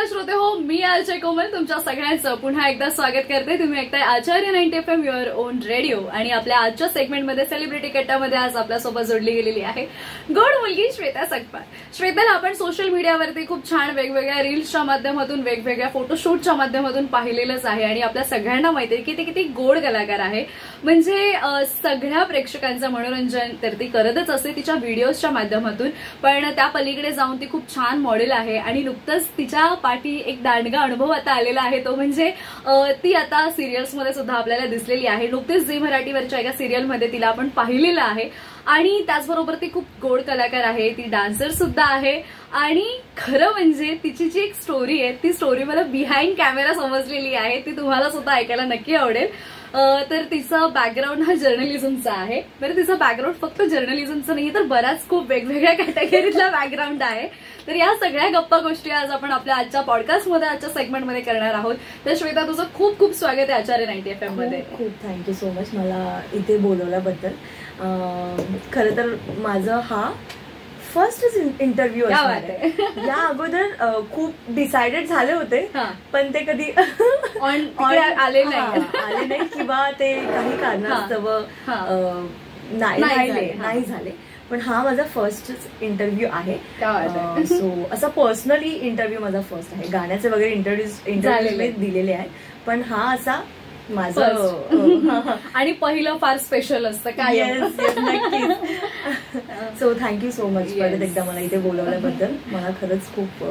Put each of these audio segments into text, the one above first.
श्रोते हो, मी आरजे कोमल तुमच्या सगळ्यांचं पुन्हा एकदा स्वागत करते. तुम्ही ऐकताय आचार्य 90 FM युअर ओन रेडिओ. आणि आपल्या आजच्या सेगमेंटमध्ये सेलिब्रिटी कट्टामध्ये आज आपल्यासोबत जोडली गेलेली आहे गोड मुलगी श्वेता सकपाळ. श्वेताला आपण सोशल मीडियावरती खूप छान वेगवेगळ्या रील्सच्या माध्यमातून, वेगवेगळ्या फोटोशूटच्या माध्यमातून पाहिलेलंच आहे आणि आपल्या सगळ्यांना माहिती आहे की ते किती गोड कलाकार आहे. म्हणजे सगळ्या प्रेक्षकांचं मनोरंजन तर ती करतच असते तिच्या व्हिडिओजच्या माध्यमातून, पण त्या पलीकडे जाऊन ती खूप छान मॉडेल आहे. आणि नुकतंच तिच्या पाठी एक दांडगा अनुभव आता आलेला आहे, तो म्हणजे ती आता सिरियल्समध्ये सुद्धा आपल्याला दिसलेली आहे. नुकतेच झी मराठीवरच्या एका सिरियलमध्ये तिला आपण पाहिलेलं आहे. आणि त्याचबरोबर ती खूप गोड कलाकार आहे, ती डान्सर सुद्धा आहे. आणि खरं म्हणजे तिची जी एक स्टोरी आहे ती स्टोरी मला बिहाइंड कॅमेरा समजलेली आहे, ती तुम्हाला सुद्धा ऐकायला नक्की आवडेल. तर तिचा बॅकग्राऊंड हा जर्नलिझमचा आहे. तर तिचा बॅकग्राऊंड फक्त जर्नलिझमचा नाही तर बराच खूप वेगवेगळ्या कॅटेगरीतला बॅकग्राऊंड आहे. तर या सगळ्या गप्पा गोष्टी आज आपण आपल्या आजच्या पॉडकास्टमध्ये, आजच्या सेगमेंटमध्ये करणार आहोत. तर श्वेता, तुझं खूप खूप स्वागत आहे आचार्य 90 FM मध्ये. खूप थँक्यू सो मच मला इथे बोलवल्याबद्दल. खरं तर माझं हा फर्स्ट इंटरव्ह्यू आहे. या अगोदर खूप डिसाइडेड झाले होते, पण ते कधी आले नाही किंवा ते काही कारणास्तव नाही झाले. पण हा माझा फर्स्ट इंटरव्ह्यू आहे. सो असा पर्सनली इंटरव्ह्यू माझा फर्स्ट आहे. गाण्याचे वगैरे इंटरव्ह्यू दिलेले आहेत, पण हा असा माझं आणि पहिलं फार स्पेशल असतं काय. सो थँक्यू सो मच परत एकदा मला इथे बोलवल्याबद्दल. मला खरंच खूप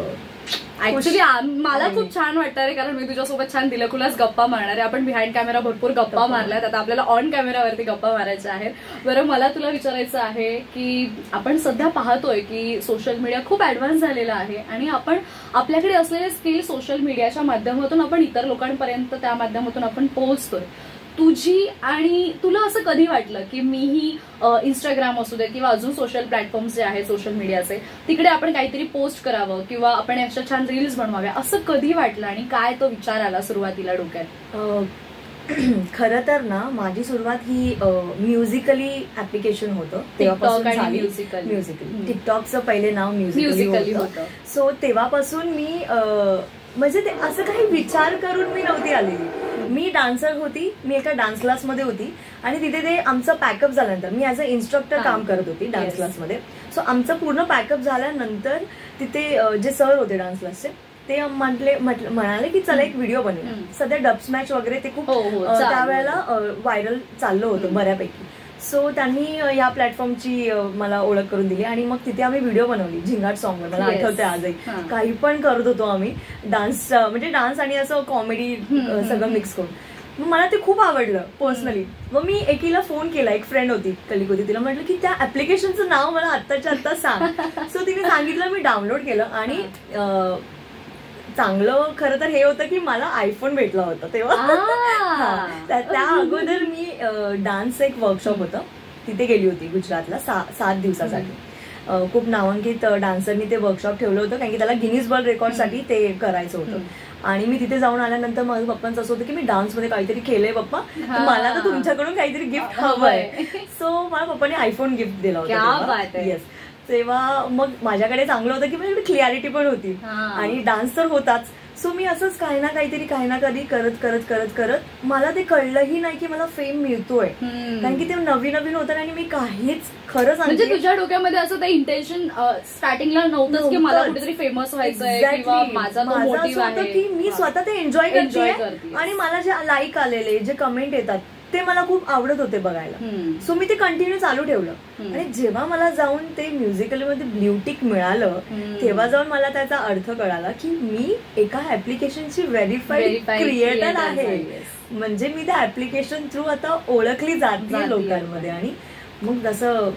ऍक्च्युली मला खूप छान वाटतं रे, कारण मी तुझ्यासोबत छान दिलखुलास गप्पा मारणार आहे. आपण बिहाइंड कॅमेरा भरपूर गप्पा मारल्यात, आता आपल्याला ऑन कॅमेरावरती गप्पा मारायच्या आहेत. बरं, मला तुला विचारायचं आहे की आपण सध्या पाहतोय की सोशल मीडिया खूप ऍडव्हान्स झालेला आहे आणि आपण आपल्याकडे असलेले स्किल सोशल मीडियाच्या माध्यमातून आपण इतर लोकांपर्यंत त्या माध्यमातून आपण पोहोचतोय. तुझी आणि तुला असं कधी वाटलं की मीही इंस्टाग्राम असू दे किंवा अजून सोशल प्लॅटफॉर्म्स जे आहेत सोशल मीडियाचे, तिकडे आपण काहीतरी पोस्ट करावं किंवा आपण अशा छान रील्स बनवाव्या, असं कधी वाटलं आणि काय तो विचार आला सुरुवातीला डोक्यात? खरं तर ना, माझी सुरुवात ही म्युझिकली ऍप्लिकेशन होतं तेव्हापासून. टिकटॉकचं पहिले नाव म्युझिकली होतं. सो तेव्हापासून मी म्हणजे ते असं काही विचार करून मी नव्हती आलेली. मी डान्सर होती, मी एका डान्स क्लासमध्ये होती आणि तिथे ते आमचं पॅकअप झाल्यानंतर मी ऍज अ इन्स्ट्रक्टर काम करत होती डान्स क्लासमध्ये. सो आमचं पूर्ण पॅकअप झाल्यानंतर तिथे जे सर होते डान्स क्लासचे, ते म्हणाले की चला एक व्हिडिओ बनवूया. सध्या डब्स मॅच वगैरे ते खूप त्यावेळेला व्हायरल चाललं होतं बऱ्यापैकी. सो त्यांनी या प्लॅटफॉर्मची मला ओळख करून दिली आणि मग तिथे आम्ही व्हिडिओ बनवली झिंगाट सॉंगवर. मला आठवते आजही, काही पण करत होतो आम्ही डान्स, म्हणजे डान्स आणि असं कॉमेडी सगळं मिक्स करून. मग मला ते खूप आवडलं पर्सनली. मग मी एकीला फोन केला, एक फ्रेंड होती, कलिक होती, तिला म्हटलं की त्या ऍप्लिकेशनचं नाव मला आत्ताच्या आत्ता सांग. सो तिने सांगितलं, मी डाउनलोड केलं आणि चांगलं खरं तर हे होतं की मला आयफोन भेटला होता तेव्हा. त्या अगोदर मी डान्स एक वर्कशॉप होतं तिथे गेली होती गुजरातला 7 दिवसासाठी. खूप नामांकित डान्सरनी ते वर्कशॉप ठेवलं होतं, कारण की त्याला गिनीज वर्ल्ड रेकॉर्डसाठी ते करायचं होतं. आणि मी तिथे जाऊन आल्यानंतर माझ्या पप्पांचं असं होतं की मी डान्समध्ये काहीतरी केलंय पप्पा, मला तर तुमच्याकडून काहीतरी गिफ्ट हवंय. सो मला पप्पाने आयफोन गिफ्ट दिला होता. येस, तेव्हा मग माझ्याकडे चांगलं होतं की माझ्याकडे क्लिअरिटी पण होती आणि डान्स तर होताच. सो मी असंच काही ना कधी करत करत करत करत मला ते कळलंही नाही की मला फेम मिळतोय, कारण की ते नवीन होतं आणि मी काहीच खरं सांगते, म्हणजे तुझ्या डोक्यामध्ये असं ते इंटेन्शन स्टार्टिंगला नव्हतंच की मला कुठेतरी फेमस व्हायचंय किंवा माझा मोटिव्ह आहे, की मी स्वतः ते एन्जॉय करते आणि मला जे लाईक आलेले, जे कमेंट येतात ते मला खूप आवडत होते बघायला. सो मी ते कंटिन्यू चालू ठेवलं. आणि जेव्हा मला जाऊन ते म्युझिकली मध्ये ब्ल्यू टिक मिळालं, तेव्हा जाऊन मला त्याचा अर्थ कळाला की मी एका ऍप्लिकेशनची व्हेरीफाईड क्रिएटर आहे. म्हणजे मी त्या ऍप्लिकेशन थ्रू आता ओळखली जाते लोकांमध्ये. आणि मग जसं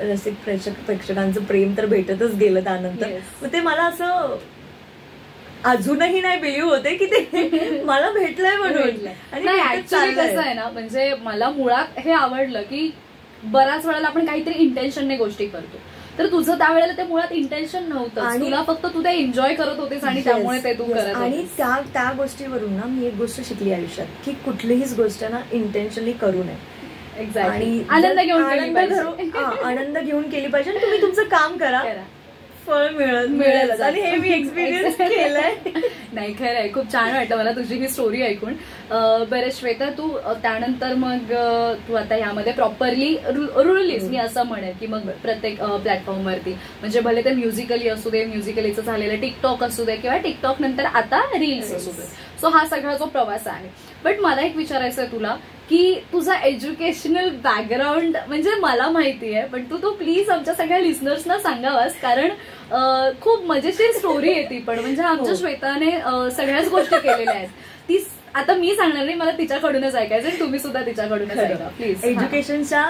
रसिक प्रेक्षकांचं प्रेम तर भेटतच गेलं त्यानंतर. मग ते मला असं अजूनही नाही बिलीव्ह होते की ते मला भेटलंय म्हणून. आणि ऍक्च्युली कसं आहे ना, म्हणजे मला मुळात हे आवडलं की बऱ्याच वेळेला आपण काहीतरी इंटेन्शनने गोष्टी करतो. तर तुझं त्यावेळेला ते मुळात इंटेन्शन नव्हतं, तुला फक्त तू ते एन्जॉय करत होतेस आणि त्यामुळे ते तू करत. आणि त्या गोष्टीवरून ना मी एक गोष्ट शिकली आयुष्यात, की कुठलीहीच गोष्ट ना इंटेन्शनली करू नये आणि आनंद घेऊन केली पाहिजे. तुम्ही तुमचं काम करा, फळ मिळेल. आणि हे मी एक्सपिरियन्स केलंय. नाही खरं आहे, खूप छान वाटलं मला तुझी ही स्टोरी ऐकून. बरं श्वेता, तू त्यानंतर मग तू आता ह्यामध्ये प्रॉपरली रुळलीस, मी असं म्हणेन की मग प्रत्येक प्लॅटफॉर्मवरती, म्हणजे भले ते म्युझिकली असू दे, म्युझिकलीचं झालेलं टिकटॉक असू दे किंवा टिकटॉक नंतर आता रील्स असू दे. सो हा सगळा जो प्रवास आहे. बट मला एक विचारायचं आहे तुला की तुझा एज्युकेशनल बॅकग्राऊंड म्हणजे मला माहिती आहे, पण तू प्लीज आमच्या सगळ्या लिस्नर्सना सांगावास, कारण खूप मजेशीर स्टोरी आहे ती पण. म्हणजे आमच्या श्वेताने सगळ्याच गोष्टी केलेल्या आहेत. ती आता मी सांगणार नाही, मला तिच्याकडूनच ऐकायचं, तुम्ही सुद्धा तिच्याकडूनच ऐका प्लीज. एज्युकेशनच्या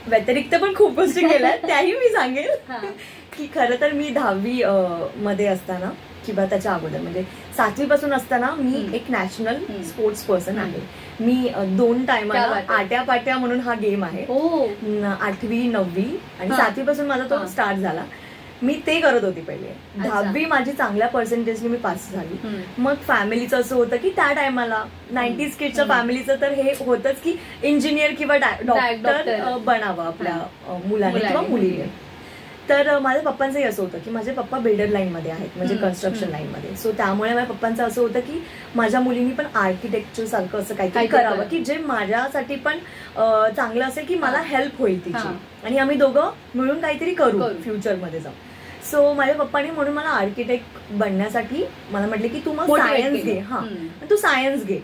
व्यतिरिक्त पण खूप गोष्टी केल्या, त्याही मी सांगेल. की खरं तर मी 10वी मध्ये असताना किंवा त्याच्या अगोदर म्हणजे 7वी पासून असताना मी एक नॅशनल स्पोर्ट्स पर्सन आहे. मी 2 टायमाला आट्यापाट्या म्हणून हा गेम आहे, 8वी 9वी आणि 7वी पासून माझा तो स्टार्ट झाला. मी ते करत होती पहिले. 10वी माझी चांगल्या पर्सेंटेजने मी पास झाली. मग फॅमिलीचं असं होतं की त्या टायमाला 90s किडच्या फॅमिलीचं तर हे होतंच की इंजिनियर किंवा डॉक्टर बनावं आपल्या मुलाने किंवा मुलीने. तर माझ्या पप्पांचंही असं होतं की माझे पप्पा बिल्डर लाईन मध्ये आहेत, म्हणजे कन्स्ट्रक्शन लाईन मध्ये. सो त्यामुळे माझ्या पप्पांचं असं होतं की माझ्या मुलींनी पण आर्किटेक्चर सारखं असं काहीतरी करावं की जे माझ्यासाठी पण चांगलं असेल, की मला हेल्प होईल तिची, आणि आम्ही दोघं मिळून काहीतरी करू फ्युचरमध्ये जाऊ. सो माझ्या पप्पांनी म्हणून मला आर्किटेक्ट बनण्यासाठी मला म्हटले की तू मग सायन्स घे. तू सायन्स घे.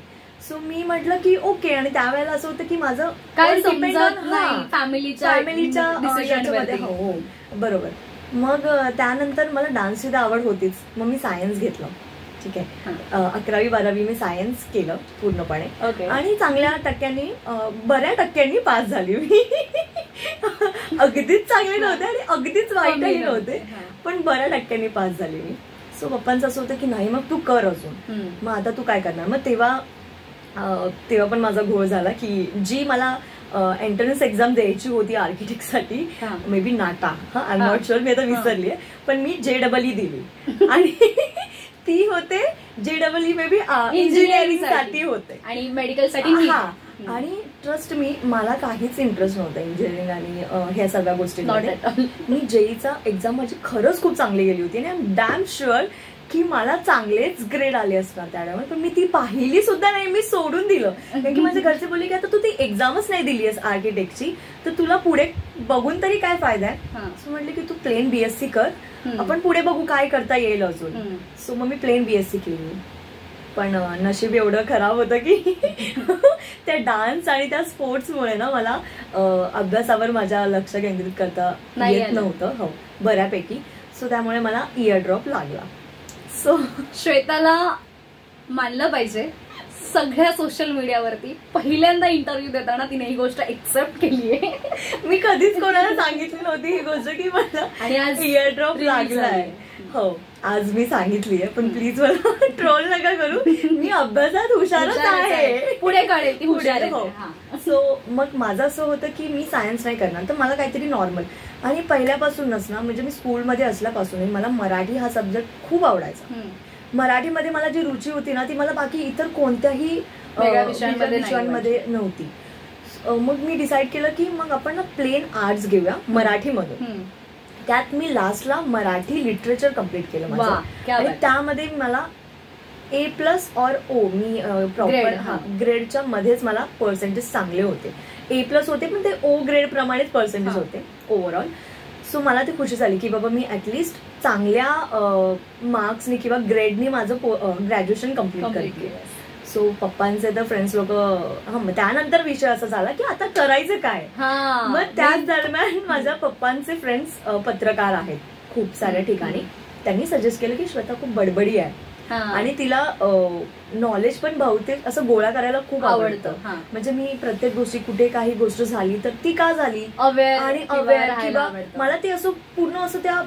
सो मी म्हटलं की ओके. आणि त्यावेळेला असं होतं की माझं काय फॅमिलीच्या ह्याच्यामध्ये. हो बरोबर. मग त्यानंतर मला डान्सची आवड होतीच, मग मी सायन्स घेतलं. ठीक आहे. 11वी 12वी मी सायन्स केलं पूर्णपणे आणि चांगल्या टक्क्यांनी, बऱ्या टक्क्यांनी पास झाली मी. अगदीच चांगले नव्हते आणि अगदीच वाईटही नव्हते, पण बऱ्या टक्क्यांनी पास झाली मी. सो पप्पांचं असं होतं की नाही मग तू कर अजून, मग आता तू काय करणार. मग तेव्हा पण माझा घोळ झाला की जी मला एंट्रन्स एक्झाम द्यायची होती आर्किटेक्टसाठी, may be NATA, I am not sure, मी आता विसरली आहे, पण मी JEE दिली. आणि ती होते JEE मे बी इंजिनिअरिंग साठी होते आणि मेडिकल साठी. आणि ट्रस्ट मी, मला काहीच इंटरेस्ट नव्हता इंजिनिअरिंग आणि ह्या सगळ्या गोष्टींमध्ये. मी JEEचा एक्झाम माझी खरंच खूप चांगली गेली होती आणि आय एम डॅम शुअर की मला चांगलेच ग्रेड आले असणार त्यावेळेला, पण मी ती पाहिली सुद्धा नाही, मी सोडून दिलं. कारण की माझे घरचे बोलले की आता तू ती एक्झामच नाही दिली आहेस आर्किटेक्टची, तर तुला पुढे बघून तरी काय फायदा आहे. सो म्हटलं की तू प्लेन BSc कर, आपण पुढे बघू काय करता येईल अजून. सो मग मी प्लेन BSc केली. पण नशीब एवढं खराब होतं की त्या डान्स आणि त्या स्पोर्ट्समुळे ना मला अभ्यासावर माझ्या लक्ष केंद्रित करता येत नव्हतं. हो बऱ्यापैकी. सो त्यामुळे मला इयर ड्रॉप लागला. सो श्वेताला मानलं पाहिजे, सगळ्या सोशल मीडियावरती पहिल्यांदा इंटरव्ह्यू देताना तिने ही गोष्ट एक्सेप्ट केली आहे. मी कधीच कोणाला सांगितली नव्हती ही गोष्ट की मला आणि आज इयर ड्रॉप लागलाय. हो आज मी सांगितली आहे, पण प्लीज मला ट्रोल नका करू, मी अभ्यासात हुशारच आहे, पुढे कळेल ती हुशार. हो. सो मग माझं असं होतं की मी सायन्स नाही करणार, तर मला काहीतरी नॉर्मल. आणि पहिल्यापासूनच ना, म्हणजे मी स्कूलमध्ये असल्यापासून मला मराठी हा सब्जेक्ट खूप आवडायचा. मराठीमध्ये मला जी रुची होती ना, ती मला बाकी इतर कोणत्याही विषयांमध्ये नव्हती. मग मी डिसाईड केलं की मग आपण ना प्लेन आर्ट्स घेऊया मराठीमधून. त्यात मी लास्टला मराठी लिटरेचर कम्प्लीट केलं माझं, आणि त्यामध्ये मला A+ और O, मी प्रॉपर ग्रेडच्या मध्येच मला पर्सेंटेज चांगले होते. A+ होते, पण ते O ग्रेड प्रमाणेच पर्सेंटेज होते ओव्हरऑल. सो मला ती खुशी झाली की बाबा मी ऍटलिस्ट चांगल्या मार्क्सनी किंवा ग्रेडनी माझं ग्रॅज्युएशन कम्प्लीट करते. सो पप्पांचे तर फ्रेंड्स लोक, त्यानंतर विषय असा झाला की आता करायचं काय. मग त्याच दरम्यान माझ्या पप्पांचे फ्रेंड्स पत्रकार आहेत खूप साऱ्या ठिकाणी. त्यांनी सजेस्ट केलं की श्वेता खूप बडबडी आहे, आणि तिला नॉलेज पण बहुतेक असं गोळा करायला खूप आवडतं. म्हणजे मी प्रत्येक गोष्टी, कुठे काही गोष्ट झाली तर ती का झाली आणि अवेअर, किंवा मला ते असं पूर्ण असं त्या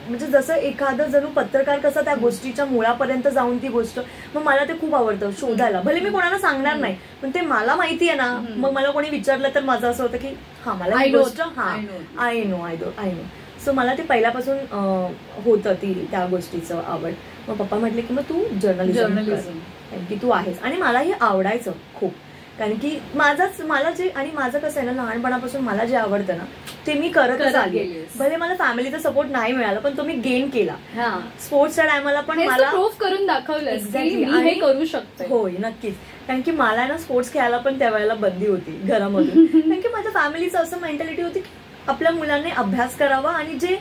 म्हणजे जसं एखादं जणू पत्रकार कसं त्या गोष्टीच्या मुळापर्यंत जाऊन ती गोष्ट, मग मला ते खूप आवडतं शोधायला. भले मी कोणाला सांगणार नाही पण ते मला माहिती आहे ना, मग मला कोणी विचारलं तर माझं असं होतं की हा मला ही गोष्ट आय नो. सो मला ते पहिल्यापासून होतं त्या गोष्टीचं आवड. मग पप्पा म्हटले की मग तू जर्नलिझम कारण की तू आहेस. आणि मलाही आवडायचं खूप, कारण की मला जे, आणि माझं कसं आहे ना, लहानपणापासून मला जे आवडतं ना ते मी करतच आली. भले मला फॅमिलीचा सपोर्ट नाही मिळाला पण तो मी गेन केला स्पोर्ट्सच्या टायमाला. पण मला प्रूव्ह करून दाखवलं हे करू शकतो. होय, नक्कीच. कारण की मला ना स्पोर्ट्स खेळायला पण त्यावेळेला बंदी होती घरामधून. कारण की माझ्या फॅमिलीचं असं मेंटॅलिटी होती की आपल्या मुलांनी अभ्यास करावा, आणि जे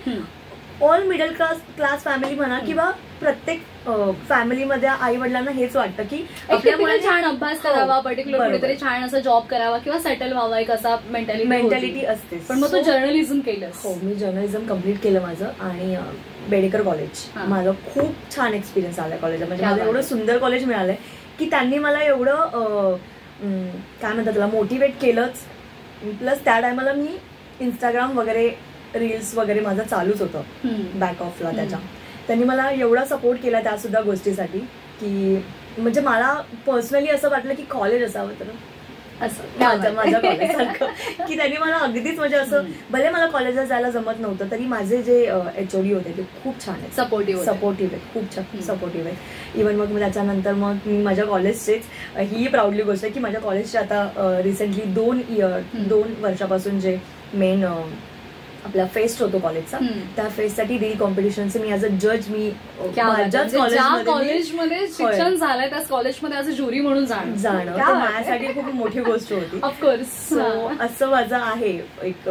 ऑल मिडल क्लास फॅमिली म्हणा किंवा प्रत्येक फॅमिलीमध्ये आई वडिलांना हेच वाटतं की आपल्या मुलांनी छान अभ्यास करावा, पर्टिक्युलर कुठेतरी छान असा जॉब करावा किंवा सेटल व्हावा, एक असा मेंटॅलिटी असते. पण मग तू जर्नलिझम केलं? हो, मी जर्नलिझम कम्प्लीट केलं माझं. आणि बेडेकर कॉलेज माझं खूप छान एक्सपिरियन्स आलाय कॉलेजला. म्हणजे मला एवढं सुंदर कॉलेज मिळालंय की त्यांनी मला एवढं काय म्हणतात त्याला मोटिवेट केलंच. प्लस त्या टायमाला मी इंस्टाग्राम वगैरे रील्स वगैरे माझं चालूच होतं बॅक ऑफला. त्याच्या त्यांनी मला एवढा सपोर्ट केला त्या सुद्धा गोष्टीसाठी की म्हणजे मला पर्सनली असं वाटलं की कॉलेज असावं तर असं माझ्या कॉलेजसारखं, की त्यांनी मला अगदीच म्हणजे असं, भले मला कॉलेजला जायला जमत नव्हतं तरी माझे जे HOD होते ते खूप छान आहेत, सपोर्टिव्ह आहेत, खूप छान सपोर्टिव्ह आहेत. इव्हन मग त्याच्यानंतर मग मी माझ्या कॉलेजचेच, ही प्राऊडली गोष्ट आहे की माझ्या कॉलेजचे आता रिसेंटली 2 वर्षापासून जे मेन आपला फेस्ट होतो कॉलेजचा, त्या फेस्टसाठी रील कॉम्पिटिशनचे मी ॲज अ जज मी कॉलेजमध्ये शिक्षण झालंय त्याच कॉलेजमध्ये ॲज अ ज्युरी म्हणून जाणं माझ्यासाठी खूप मोठी गोष्ट होती. ऑफकोर्स असं माझं आहे एक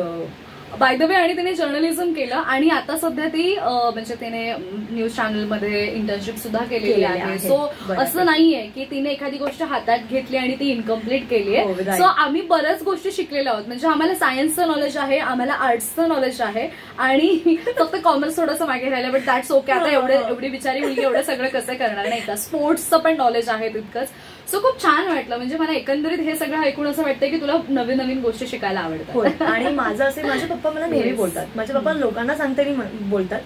बाय द वे. आणि तिने जर्नलिझम केलं आणि आता सध्या ती म्हणजे तिने न्यूज चॅनलमध्ये इंटर्नशिप सुद्धा केलेली आहे. सो असं नाहीये की तिने एखादी गोष्ट हातात घेतली आणि ती इनकम्प्लीट केली आहे. सो आम्ही बऱ्याच गोष्टी शिकलेल्या आहोत. म्हणजे आम्हाला सायन्सचं नॉलेज आहे, आम्हाला आर्ट्सचं नॉलेज आहे आणि फक्त कॉमर्स थोडंसं मागे राहिलं. But that's okay. आता एवढी बिचारी मुलगी एवढं सगळं कसं करणार नाही का. स्पोर्ट्सचं पण नॉलेज आहे तितकंच. सो खूप छान वाटलं. म्हणजे मला एकंदरीत हे सगळं ऐकून असं वाटतं की तुला नवीन नवीन गोष्टी शिकायला आवडतात. आणि माझं असे, माझे पप्पा मला नेहमी बोलतात, माझे पप्पा लोकांना सांगताना बोलतात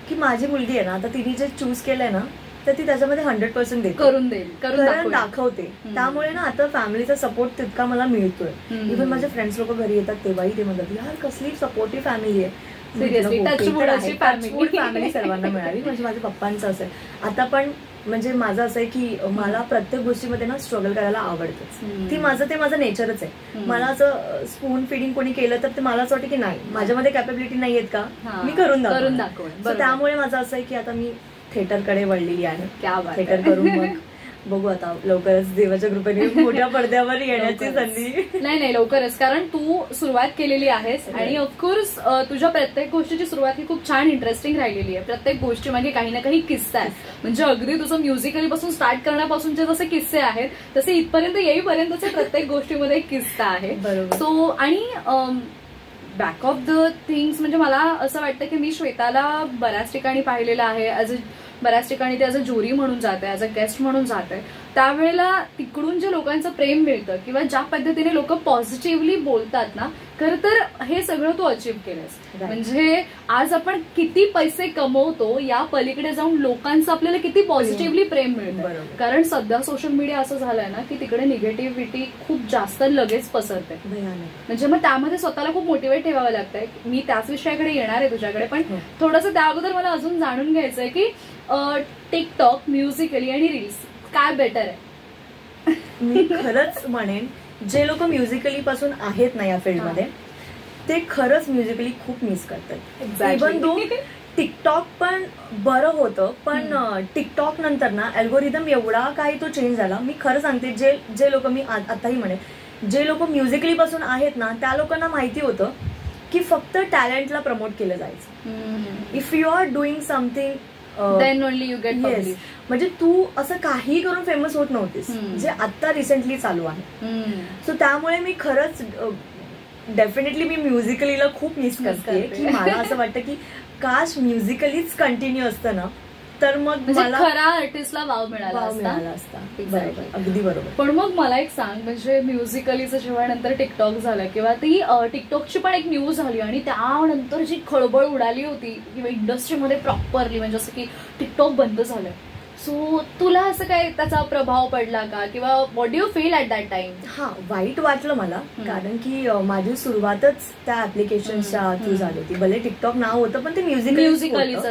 की माझी मुलगी आहे ना, आता तिने जे चूज केलंय ना तर ती त्याच्यामध्ये 100% देते, करून दाखवते. त्यामुळे ना आता फॅमिलीचा सपोर्ट तितका मला मिळतोय. इव्हन माझे फ्रेंड्स लोक घरी येतात तेव्हाही ते म्हणतात यार कसली सपोर्टिव्ह फॅमिली आहे. फॅमिली सर्वांना मिळाली. म्हणजे माझ्या पप्पांचं असेल आता पण, म्हणजे माझं असं आहे की मला प्रत्येक गोष्टीमध्ये ना स्ट्रगल करायला आवडतंच. ते माझं नेचरच आहे. मला असं स्पून फिडिंग कोणी केलं तर ते मला असं वाटतं की नाही, माझ्यामध्ये कॅपेबिलिटी नाही आहेत का, मी करून दाखवेन. त्यामुळे माझं असं आहे की आता मी थिएटरकडे वळलेली आहे. थिएटर करून मग बघू आता लवकरच देवाच्या कृपेने मोठ्या पडद्यावर येण्याची संधी. नाही लवकरच, कारण तू सुरुवात केलेली आहेस आणि ऑफकोर्स तुझ्या प्रत्येक गोष्टीची सुरुवात ही खूप छान इंटरेस्टिंग राहिलेली आहे. प्रत्येक गोष्टी मागे काही ना काही किस्सा आहे. म्हणजे अगदी तुझं म्युझिकली पासून स्टार्ट करण्यापासूनचे जसे किस्से आहेत तसे इथपर्यंत येईपर्यंतचे प्रत्येक गोष्टीमध्ये एक किस्सा आहे. सो आणि बॅक ऑफ द थिंग्स म्हणजे मला असं वाटतं की मी श्वेताला बऱ्याच ठिकाणी पाहिलेलं आहे. बऱ्याच ठिकाणी ते ॲज अ ज्युरी म्हणून जाते, ॲज अ गेस्ट म्हणून जाते. त्यावेळेला तिकडून जे लोकांचं प्रेम मिळतं किंवा ज्या पद्धतीने लोक पॉझिटिव्हली बोलतात ना, खरं तर हे सगळं तू अचीव्ह केलंस. म्हणजे आज आपण किती पैसे कमवतो या पलीकडे जाऊन लोकांचं आपल्याला किती पॉझिटिव्हली प्रेम मिळतं. कारण सध्या सोशल मीडिया असं झालंय ना की तिकडे निगेटिव्हिटी खूप जास्त लगेच पसरते. म्हणजे मग त्यामध्ये स्वतःला खूप मोटिवेट ठेवावं लागतंय. मी त्याच विषयाकडे येणार आहे तुझ्याकडे, पण थोडंसं त्या अगोदर मला अजून जाणून घ्यायचंय की टिकटॉक, म्युझिकली आणि रील्स काय बेटर आहे? मी खरंच म्हणेन जे लोक म्युझिकली पासून आहेत ना या फील्डमध्ये ते खरंच म्युझिकली खूप मिस करतात. इव्हन दो टिकटॉक पण बरं होतं, पण टिकटॉक नंतर ना अल्गोरिदम एवढा काही तो चेंज झाला. मी खरं सांगते, जे लोक, मी आताही म्हणेन, जे लोक म्युझिकली पासून आहेत ना त्या लोकांना माहिती होतं की फक्त टॅलेंटला प्रमोट केलं जायचं. If you are doing something then only you get public. म्हणजे तू असं काही करून फेमस होत नव्हतीस, जे आता रिसेंटली चालू आहे. सो त्यामुळे मी खरंच डेफिनेटली मी म्युझिकलीला खूप मिस करते की मला असं वाटतं की काश म्युझिकलीच कंटिन्यू असतं ना तर मग मला खरा आर्टिस्टला वाव मिळाला असता. अगदी बरोबर. पण मग मला एक सांग, म्हणजे म्युझिकलीचं जेव्हा नंतर टिकटॉक झालं किंवा ती टिकटॉकची पण एक न्यूज झाली आणि त्यानंतर जी खळबळ उडाली होती किंवा इंडस्ट्रीमध्ये प्रॉपरली, म्हणजे असं की टिकटॉक बंद झालं, सो तुला असं काय त्याचा प्रभाव पडला का किंवा what do you feel at that time? हा, वाईट वाटलं मला, कारण की माझी सुरुवातच त्या ऍप्लिकेशनच्या थ्रू झाली होती. भले टिकटॉक नाव होतं पण ते म्युझिकलीच.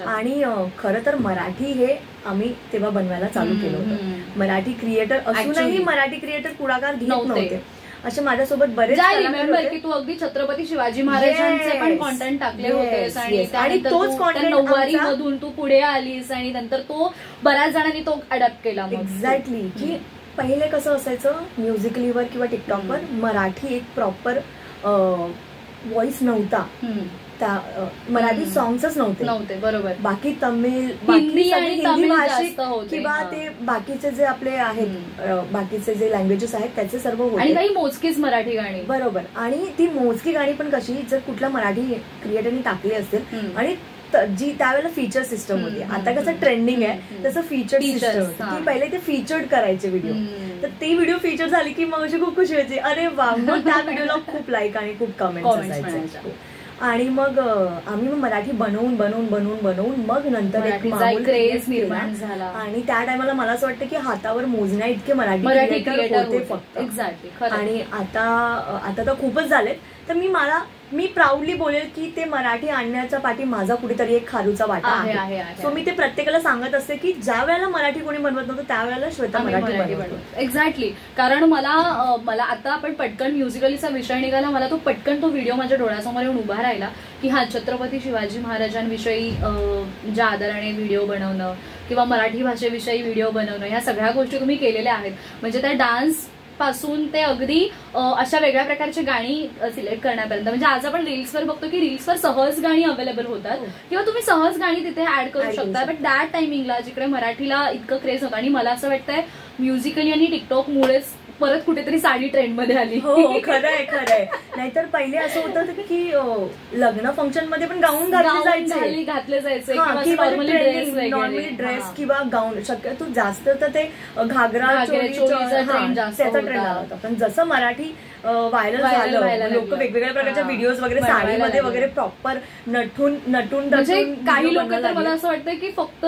आणि खरं तर मराठी हे आम्ही तेव्हा बनवायला चालू केलं होतं. मराठी क्रिएटर असूनही मराठी क्रिएटर पुढाकार घेत नव्हते. असे माझ्यासोबत बरेच रिमेंबर की तू अगदी छत्रपती शिवाजी महाराजांचे पण कॉन्टेंट टाकले होतेस आणि तोच कॉन्टेंट 9वारी मधून तू पुढे आलीस आणि नंतर तो बऱ्याच जणांनी तो अडॅप्ट केला. एक्झॅक्टली. की पहिले कसं असायचं, म्युझिकलीवर किंवा टिकटॉकवर मराठी एक प्रॉपर व्हॉइस नव्हता. मराठी सॉंग्सच नव्हते. बरोबर. बाकी तमिळ, हिंदी भाषिक किंवा ते बाकीचे जे आपले आहेत, बाकीचे जे लँग्वेजेस आहेत त्याचे सर्व होते. आणि काही मोजकीच मराठी गाणी. बरोबर. आणि ती मोजकी गाणी पण कशी, जर कुठल्या मराठी क्रिएटरनी टाकली असेल आणि जी त्यावेळेला फीचर सिस्टम होती. आता कसं ट्रेंडिंग आहे तसं फीचर सिस्टम होती. ती पहिले ते फीचर्ड करायचे व्हिडिओ. तर ती व्हिडिओ फीचर झाली की मग अशी खूप खुशी व्हायची, अरे वा. मग त्या व्हिडिओला खूप लाईक आणि खूप कमेंट्स असायचे. आणि मग आम्ही मराठी बनवून मग नंतर एक क्रेज निर्माण झाला. आणि त्या टायमाला मला असं वाटतं की हातावर मोजण्या इतके मराठी क्रिएटर होते फक्त. एक्झॅक्टली. आणि आता तर खूपच झालेत. तर मी प्राऊडली बोलेल की ते मराठी आणण्याच्या पाठी माझा कुठेतरी एक खारूचा वाटा आहे. सो मी ते प्रत्येकाला सांगत असते की ज्या वेळेला मराठी कोणी बनवत नव्हतं त्यावेळेला श्वेता मराठी बनवतो. एक्झॅक्टली. कारण मला आता आपण पटकन म्युझिकलीचा विषय निघाला, मला तो पटकन तो व्हिडिओ माझ्या डोळ्यासमोर येऊन उभा राहिला की हा छत्रपती शिवाजी महाराजांविषयी ज्या आदराने व्हिडिओ बनवणं किंवा मराठी भाषेविषयी व्हिडिओ बनवणं, ह्या सगळ्या गोष्टी तुम्ही केलेल्या आहेत. म्हणजे त्या डान्स पासून ते अगदी अशा वेगळ्या प्रकारची गाणी सिलेक्ट करण्यापर्यंत. म्हणजे आज आपण रील्सवर बघतो की रील्सवर सहज गाणी अवेलेबल होतात किंवा तुम्ही सहज गाणी तिथे ऍड करू शकता. बट दॅट टायमिंगला जिकडे मराठीला इतकं क्रेज होतं, आणि मला असं वाटतंय म्युझिकली आणि टिकटॉक मुळेच परत कुठेतरी साडी ट्रेंडमध्ये आली. हो, खरंय. नाहीतर पहिले असं होतं की लग्न फंक्शन मध्ये पण गाऊन घातले जायचे नॉर्मली ड्रेस किंवा गाऊन. शक्यतो जास्त तर ते घागरा त्याचा ट्रेंड आला होता. पण जसं मराठी व्हायरल झालं, लोक वेगवेगळ्या प्रकारच्या व्हिडिओज वगैरे साडीमध्ये वगैरे प्रॉपर नटून काही लोक तर मला असं वाटतं की फक्त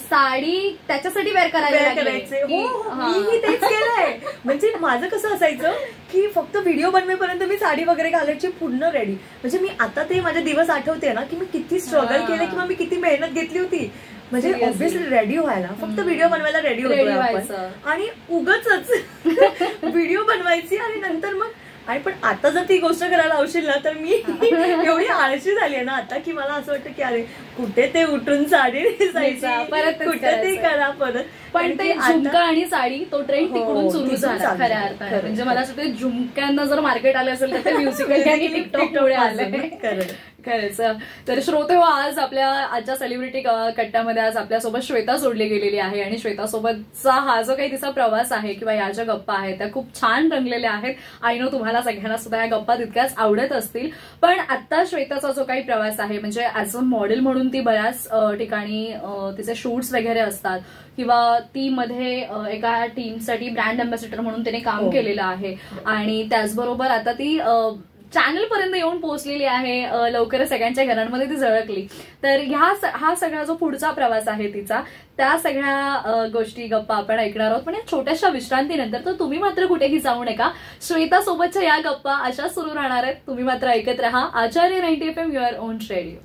साडी त्याच्यासाठी वेअर करायचे. मीही तेच केलंय. म्हणजे माझं कसं असायचं की फक्त व्हिडिओ बनवेपर्यंत मी साडी वगैरे घालायची पूर्ण रेडी. म्हणजे मी आता ते माझे दिवस आठवते ना की मी किती स्ट्रगल केले किंवा मी किती मेहनत घेतली होती. म्हणजे ऑब्व्हियसली रेडी व्हायला, फक्त व्हिडिओ बनवायला रेडी होतो आपण आणि उगाचच व्हिडिओ बनवायची आणि नंतर मग. आणि पण आता जर ती गोष्ट करायला लावशील ना तर मी एवढी आळशी झाली आहे ना आता की मला असं वाटतं की अरे कुठे ते उठून साडी नेसायची, परत कुठे ते करा परत. पण ते झुमका आणि साडी तो ट्रेंड तिकडून सुरू झाला खऱ्या अर्थाने. म्हणजे मला असं वाटतं झुमक्यांना जर मार्केट आलं असेल तर ते म्युझिकल आणि टिकटॉकमुळे आलं. खरंच. तर श्रोते हो, आज आजच्या सेलिब्रिटी कट्ट्यामध्ये आज आपल्यासोबत श्वेता जोडली गेलेली आहे. आणि श्वेतासोबतचा हा जो काही तिचा प्रवास आहे किंवा या ज्या गप्पा आहेत त्या खूप छान रंगलेल्या आहेत. आय नो तुम्हाला सगळ्यांना सुद्धा या गप्पा तितक्याच आवडत असतील. पण आता श्वेताचा जो काही प्रवास आहे, म्हणजे ऍज अ मॉडेल म्हणून ती बऱ्याच ठिकाणी तिचे शूट्स वगैरे असतात किंवा ती मध्ये एका टीमसाठी ब्रँड अँबॅसेडर म्हणून तिने काम केलेलं आहे. आणि त्याचबरोबर आता ती चॅनल पर्यंत येऊन पोहोचलेली आहे. लवकरच सगळ्यांच्या घरांमध्ये ती झळकली. तर हा सगळा जो पुढचा प्रवास आहे तिचा, त्या सगळ्या गोष्टी गप्पा आपण ऐकणार आहोत. पण या छोट्याशा विश्रांतीनंतर तर तुम्ही मात्र कुठेही जाऊ नका. श्वेता सोबतच्या या गप्पा अशा सुरू राहणार आहेत. तुम्ही मात्र ऐकत राहा Acharya 90 FM your own radio.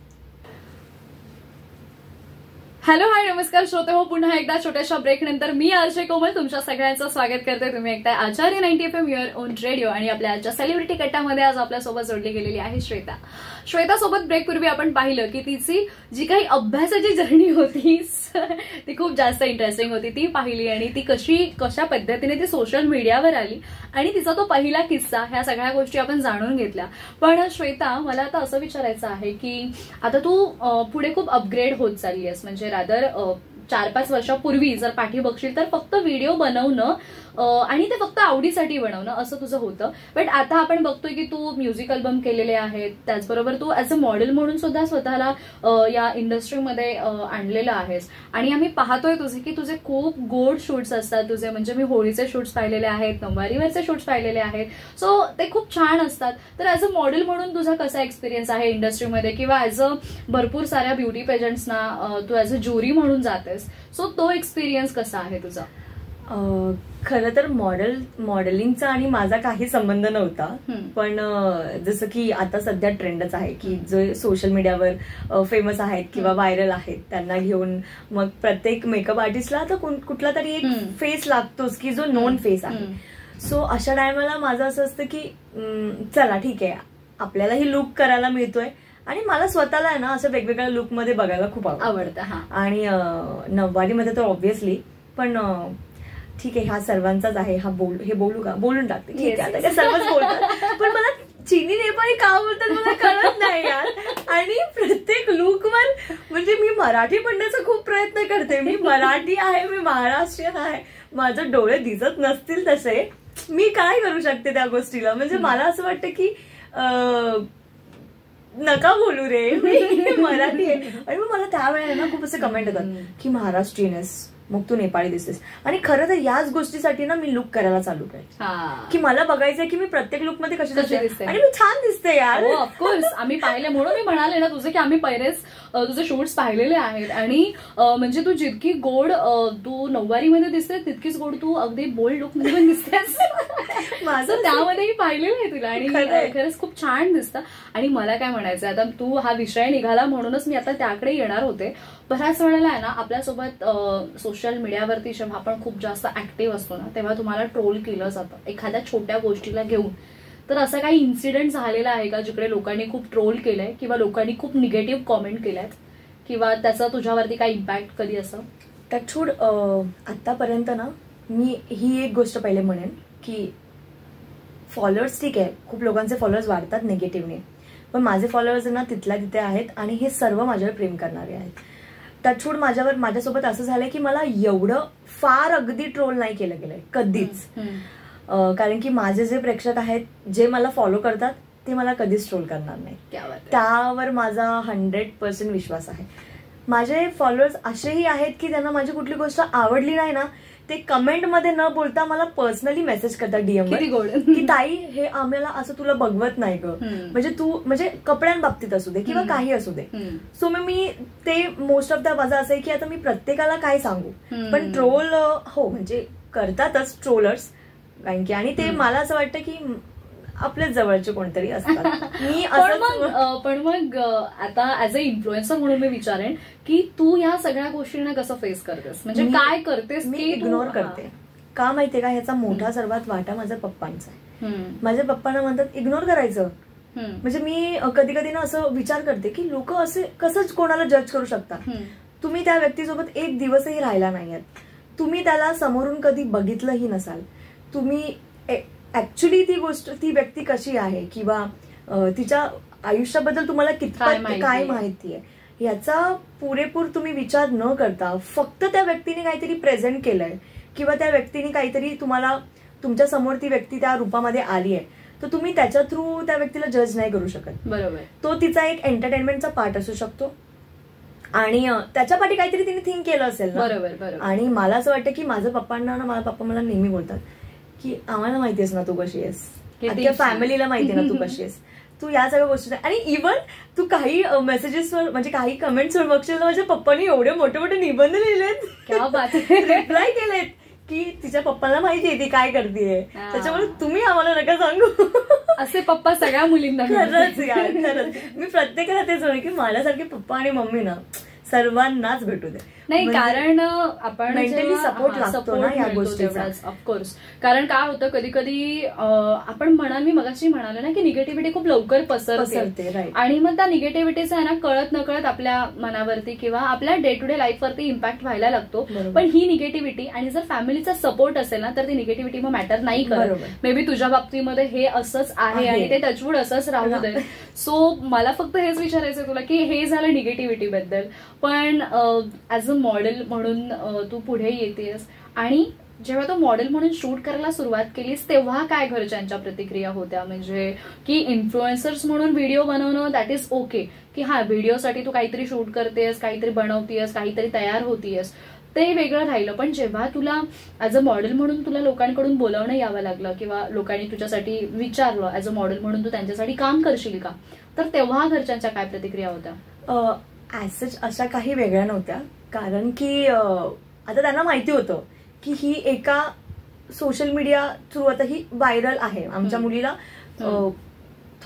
Hello, hi, नमस्कार श्रोते हो. पुन्हा एकदा छोट्याशा ब्रेक नंतर मी आरजे कोमल तुमच्या सगळ्यांचं स्वागत करते. तुम्ही ऐकताय आचार्य 90 FM युअर ओन रेडिओ. आणि आपल्या आजच्या सेलिब्रिटी कट्ट्यामध्ये आज आपल्यासोबत जोडली गेलेली आहे श्वेता सोबत ब्रेक पूर्वी आपण पाहिलं की तिची जी काही अभ्यासाची जर्नी होती ती खूप जास्त इंटरेस्टिंग होती. ती पाहिली आणि ती कशा पद्धतीने ती सोशल मीडियावर आली आणि तिचा तो पहिला किस्सा, ह्या सगळ्या गोष्टी आपण जाणून घेतल्या. पण श्वेता, मला आता असं विचारायचं आहे की आता तू पुढे खूप अपग्रेड होत चालली आहेस. म्हणजे रादर 4-5 वर्षापूर्वी जर पाठी बघशील तर फक्त व्हिडिओ बनवणं आणि ते फक्त आवडीसाठी बनवणं असं तुझं होतं. बट आता आपण बघतोय की तू म्युझिक अल्बम केलेले आहेत, त्याचबरोबर तू ऍज अ मॉडेल म्हणून सुद्धा स्वतःला या इंडस्ट्रीमध्ये आणलेलं आहेस. आणि आम्ही पाहतोय तुझे की तुझे खूप गोड शूट्स असतात तुझे, म्हणजे मी होळीचे शूट्स पाहिलेले आहेत, नऊवारीवरचे शूट्स पाहिलेले आहेत. सो ते खूप छान असतात. तर ऍज अ मॉडेल म्हणून तुझा कसा एक्सपिरियन्स आहे इंडस्ट्रीमध्ये, किंवा ऍज अ भरपूर साऱ्या ब्युटी पेजंट्सना तू ऍज अ ज्युरी म्हणून जातेस, सो तो एक्सपिरियन्स कसा आहे तुझा? खरं तर मॉडेलिंगचा आणि माझा काही संबंध नव्हता. पण जसं की आता सध्या ट्रेंडच आहे की जे सोशल मीडियावर फेमस आहेत किंवा व्हायरल आहेत त्यांना घेऊन मग प्रत्येक मेकअप आर्टिस्टला आता कुठला तरी एक फेस लागतोच की जो नोन फेस आहे. सो अशा टायमाला माझं असं असतं की चला ठीक आहे, आपल्याला ही लुक करायला मिळतोय आणि मला स्वतःला आहे ना असं वेगवेगळ्या लुकमध्ये बघायला खूप आवडतं. आणि नऊवारीमध्ये तर ऑब्व्हियसली, पण ठीक आहे हा सर्वांचाच आहे, हे बोलू का, बोलून टाकते, ठीक आहे आता सर्वच बोलतात. पण मला चिनी नेपाळी का बोलतात मला कळत नाही यार. आणि प्रत्येक लुकवर म्हणजे मी मराठी म्हणण्याचा खूप प्रयत्न करते, मी मराठी आहे, मी महाराष्ट्रीयन आहे, माझे डोळे दिसत नसतील तसे मी काय करू शकते त्या गोष्टीला. म्हणजे मला असं वाटतं की नका बोलू रे, मी मराठी आहे. आणि मग मला त्यावेळेला ना खूप असे कमेंट येतात की महाराष्ट्रीयन आहेस मग तू नेपाळी दिसतेस. आणि खरं तर याच गोष्टीसाठी ना मी लुक करायला चालू केलं की मला बघायचंय की मी प्रत्येक लुक मध्ये कशी दिसते आणि मी छान दिसते यार. ऑफकोर्स आम्ही पाहिले, म्हणून मी म्हणाले ना तुझे की आम्ही पहिलेच तुझे शूट्स पाहिलेले आहेत. आणि म्हणजे तू जितकी गोड तू नऊवारीमध्ये दिसतेस तितकीच गोड तू अगदी बोल्ड लुक मध्ये पण दिसतेस. माझं त्यामध्येही पाहिलेलं आहे तुला आणि खरंच खूप छान दिसतं. आणि मला काय म्हणायचं, आता तू हा विषय निघाला म्हणूनच मी आता त्याकडे येणार होते. बऱ्याच वेळेला आहे ना आपल्यासोबत सोशल मीडियावरती जेव्हा आपण खूप जास्त ऍक्टिव्ह असतो ना तेव्हा तुम्हाला ट्रोल केलं जातं एखाद्या छोट्या गोष्टीला घेऊन. तर असं काही इन्सिडेंट झालेला आहे का जिकडे लोकांनी खूप ट्रोल केलंय किंवा लोकांनी खूप निगेटिव्ह कॉमेंट केल्यात किंवा त्याचा तुझ्यावरती काही इम्पॅक्ट कधी असं? टचवूड आतापर्यंत ना मी ही एक गोष्ट पहिले म्हणेन की फॉलोअर्स ठीक आहे, खूप लोकांचे फॉलोअर्स वाढतात निगेटिव्हने, पण माझे फॉलोअर्स ना तिथल्या तिथे आहेत आणि हे सर्व माझ्यावर प्रेम करणारे आहेत. टचवूड माझ्यासोबत असं झालंय की मला एवढं फार अगदी ट्रोल नाही केलं गेलंय कधीच. कारण की माझे जे प्रेक्षक आहेत जे मला फॉलो करतात ते मला कधीच ट्रोल करणार नाही, त्यावर माझा 100% विश्वास आहे. माझे फॉलोअर्स असेही आहेत की त्यांना माझी कुठली गोष्ट आवडली नाही ना ते कमेंट मध्ये न बोलता मला पर्सनली मेसेज करतात डीएम वर की ताई हे आम्हाला असं तुला बघवत नाही ग, म्हणजे तू म्हणजे कपड्यांबाबतीत असू दे किंवा काही असू दे. सो मग मी ते मोस्ट ऑफ द माझं असं आहे की आता मी प्रत्येकाला काय सांगू, पण ट्रोल हो म्हणजे करतातच ट्रोलर्स कारण की, आणि ते मला असं वाटतं की आपल्याच जवळचे कोणतरी असतात. मी पण मग आता ऍज अ इन्फ्लुएन्सर म्हणून मी विचारेन की तू या सगळ्या गोष्टींना कसं फेस करतेस, म्हणजे काय करतेस? मी इग्नोर करते. का माहितीये का, ह्याचा मोठा सर्वात वाटा माझ्या पप्पांचा आहे. माझ्या पप्पांना म्हणतात इग्नोर करायचं. म्हणजे मी कधी कधी ना असं विचार करते की लोक असे कसंच कोणाला जज करू शकतात. तुम्ही त्या व्यक्तीसोबत एक दिवसही राहिला नाहीयेत, तुम्ही त्याला समोरून कधी बघितलंही नसाल, तुम्ही ऍक्च्युली ती व्यक्ती कशी आहे किंवा तिच्या आयुष्याबद्दल तुम्हाला कितपत काय माहिती आहे याचा पुरेपूर तुम्ही विचार न करता फक्त त्या व्यक्तीने काहीतरी प्रेझेंट केलंय किंवा त्या व्यक्तीने काहीतरी तुम्हाला तुमच्या समोर ती व्यक्ती त्या रूपामध्ये आली आहे तर तुम्ही त्याच्या थ्रू त्या व्यक्तीला जज नाही करू शकत. बरोबर. तो तिचा एक एंटरटेनमेंटचा पार्ट असू शकतो आणि त्याच्या पाठी काहीतरी तिने थिंक केलं असेल ना. बरोबर. आणि मला असं वाटतं की माझ्या पप्पांना ना, माझा पप्पा मला नेहमी बोलतात की आम्हाला माहिती आहेस ना तू कशी आहेस, अख्ख्या फॅमिलीला माहिती आहे ना तू कशी आहेस, तू या सगळ्या गोष्टी. आणि इव्हन तू काही मेसेजेसवर म्हणजे काही कमेंट्सवर बघशील ना माझ्या पप्पांनी एवढे मोठे मोठे निबंध लिहिलेत, रिप्लाय केलेत की तिच्या पप्पांना माहिती आहे ती काय करतेय, त्याच्यामुळे तुम्ही आम्हाला नका सांगू. असे पप्पा सगळ्या मुलींना. खरंच यार, खरंच मी प्रत्येकाला तेच म्हणेन की माझ्यासारखे पप्पा आणि मम्मी ना सर्वांनाच भेटू दे. नाही कारण आपण मेंटली सपोर्ट लागतो ना या गोष्टीचा. ऑफकोर्स. कारण काय होतं कधी कधी आपण मी मगाशी म्हणाले ना की निगेटिव्हिटी खूप लवकर पसरते आणि मग त्या निगेटिव्हिटीचा आहे ना कळत नकळत आपल्या मनावरती किंवा आपल्या डे टू डे लाईफवरती इम्पॅक्ट व्हायला लागतो. पण ही निगेटिव्हिटी आणि जर फॅमिलीचा सपोर्ट असेल ना तर ती निगेटिव्हिटी मग मॅटर नाही करत. मे बी तुझ्या बाबतीमध्ये हे असंच आहे आणि ते टचवूड असंच राहू दे. सो मला फक्त हेच विचारायचं तुला की हे झालं निगेटिव्हिटी बद्दल, पण ऍज अ मॉडेल म्हणून तू पुढे येतेस आणि जेव्हा तू मॉडेल म्हणून शूट करायला सुरुवात केलीस तेव्हा काय घरच्यांच्या प्रतिक्रिया होत्या? म्हणजे की इन्फ्लुएन्सर्स म्हणून व्हिडिओ बनवणं दॅट इज ओके, की हा व्हिडिओसाठी तू काहीतरी शूट करतेस, काहीतरी बनवतेस, काहीतरी तयार होतीयस, ते वेगळं राहिलं. पण जेव्हा तुला ऍज अ मॉडेल म्हणून तुला लोकांकडून बोलावणं यावं लागलं किंवा लोकांनी तुझ्यासाठी विचारलं ऍज अ मॉडेल म्हणून तू त्यांच्यासाठी काम करशील का, तर तेव्हा घरच्यांच्या काय प्रतिक्रिया होत्या? ऍज सच अशा काही वेगळ्या नव्हत्या, कारण की आता त्यांना माहिती होतं की ही एका सोशल मीडिया थ्रू आता ही व्हायरल आहे. आमच्या मुलीला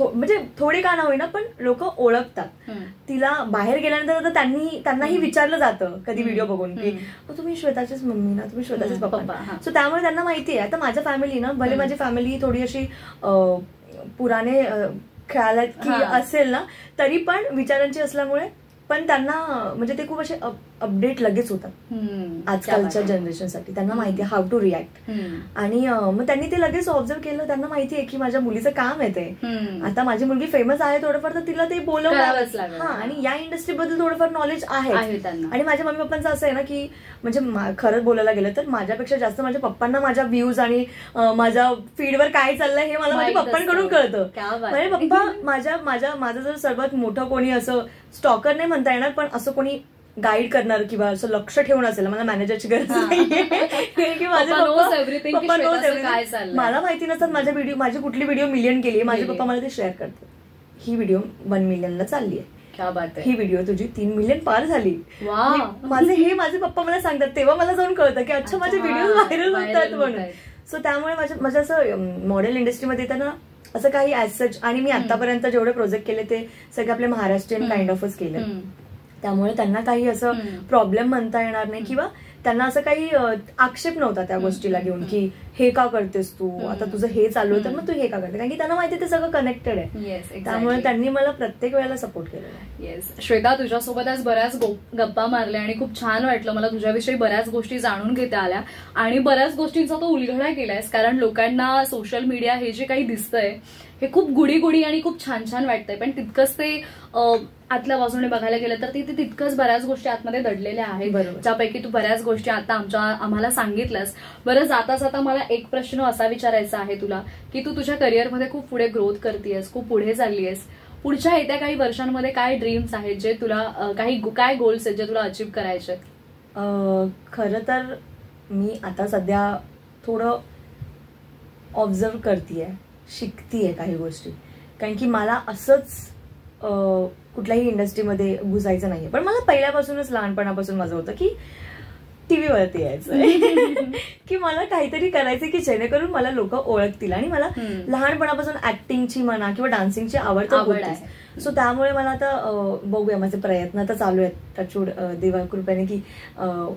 म्हणजे थोडी का ना होईना पण लोक ओळखतात तिला. बाहेर गेल्यानंतर त्यांनाही विचारलं जातं कधी व्हिडिओ बघून की तुम्ही श्वेताचीच मम्मी ना, तुम्ही श्वेताचेच पप्पा. सो त्यामुळे त्यांना माहिती आहे. आता माझ्या फॅमिली ना, भले माझी फॅमिली थोडी अशी पुराणे खेळायला असेल ना, तरी पण विचारांची असल्यामुळे पण त्यांना म्हणजे ते खूप असे अपडेट लगेच होतात आजकालच्या जनरेशनसाठी. त्यांना माहिती आहे हाऊ टू रिॲक्ट. आणि मग त्यांनी ते लगेच ऑब्झर्व केलं. त्यांना माहिती आहे की माझ्या मुलीचं काम आहे ते. आता माझी मुलगी फेमस आहे थोडंफार, तर तिला ते बोलवणारच. आणि या इंडस्ट्रीबद्दल थोडंफार नॉलेज आहे. आणि माझ्या मम्मी पप्पांचं असं आहे ना की म्हणजे खरंच बोलायला गेलं तर माझ्यापेक्षा जास्त माझ्या पप्पांना माझ्या व्ह्यूज आणि माझ्या फीडवर काय चाललंय हे मला माझ्या पप्पांकडून कळतं. म्हणजे पप्पा माझं जर सर्वात मोठं कोणी असं स्टॉकर नाही म्हणता येणार, पण असं कोणी गाईड करणार किंवा असं लक्ष ठेवून असेल, मला मॅनेजरची गरज नाहीये की माझे पप्पा मला माहिती नसतात माझी कुठली व्हिडिओ मिलियन केली, माझे पप्पा मला ते शेअर करतात. ही व्हिडिओ 1 मिलियनला चालली आहे, ही व्हिडिओ तुझी 3 मिलियन पार झाली. माझे पप्पा मला सांगतात, तेव्हा मला जाऊन कळतं की अच्छा माझे व्हिडिओ व्हायरल होतात म्हणून. सो त्यामुळे माझं असं मॉडेल इंडस्ट्रीमध्ये येताना असं काही ऍज सच. आणि मी आतापर्यंत जेवढे प्रोजेक्ट केले ते सगळे आपले महाराष्ट्रीयन काइंड ऑफच केले. त्यामुळे त्यांना काही असं प्रॉब्लेम म्हणता येणार नाही किंवा त्यांना असं काही आक्षेप नव्हता त्या गोष्टीला घेऊन की हे का करतेस तू, आता तुझं हे चालू आहे तर मग तू हे का करते, कारण की त्यांना माहिती ते सगळं कनेक्टेड आहे. त्यामुळे त्यांनी मला प्रत्येक वेळेला सपोर्ट केलेला आहे. येस श्वेता, तुझ्यासोबत आज बऱ्याच गप्पा मारल्या आणि खूप छान वाटलं मला. तुझ्याविषयी बऱ्याच गोष्टी जाणून घेता आल्या आणि बऱ्याच गोष्टींचा तो उलगडा केलायस. कारण लोकांना सोशल मीडिया हे जे काही दिसतंय हे खूप गुडी आणि खूप छान छान वाटतंय, पण तितकंच ते आतल्या बाजूने बघायला गेलं तर तिथे तितकंच बऱ्याच गोष्टी आतमध्ये दडलेल्या आहेत, ज्यापैकी तू बऱ्याच गोष्टी आता आम्हाला सांगितल्यास. बरं, जाता जाता मला एक प्रश्न असा विचारायचा आहे तुला की तू तुझ्या करिअरमध्ये खूप पुढे ग्रोथ करतेयस, खूप पुढे चाललीयस. पुढच्या येत्या काही वर्षांमध्ये काय ड्रीम्स आहेत जे तुला काय गोल्स आहेत जे तुला अचीव्ह करायचे? खरं तर मी आता सध्या थोडं ऑब्झर्व करतेय, शिकतीये काही गोष्टी, कारण की मला असंच कुठल्याही इंडस्ट्रीमध्ये घुसायचं नाहीये. पण मला पहिल्यापासूनच लहानपणापासून माझं होतं की टीव्हीवरती यायचं की मला काहीतरी करायचं की जेणेकरून मला लोक ओळखतील. आणि मला लहानपणापासून ऍक्टिंगची म्हणा किंवा डान्सिंगची आवड आहे. सो त्यामुळे मला आता बघूया, माझे प्रयत्न तर चालू आहेत टचवूड देवा कृपेने की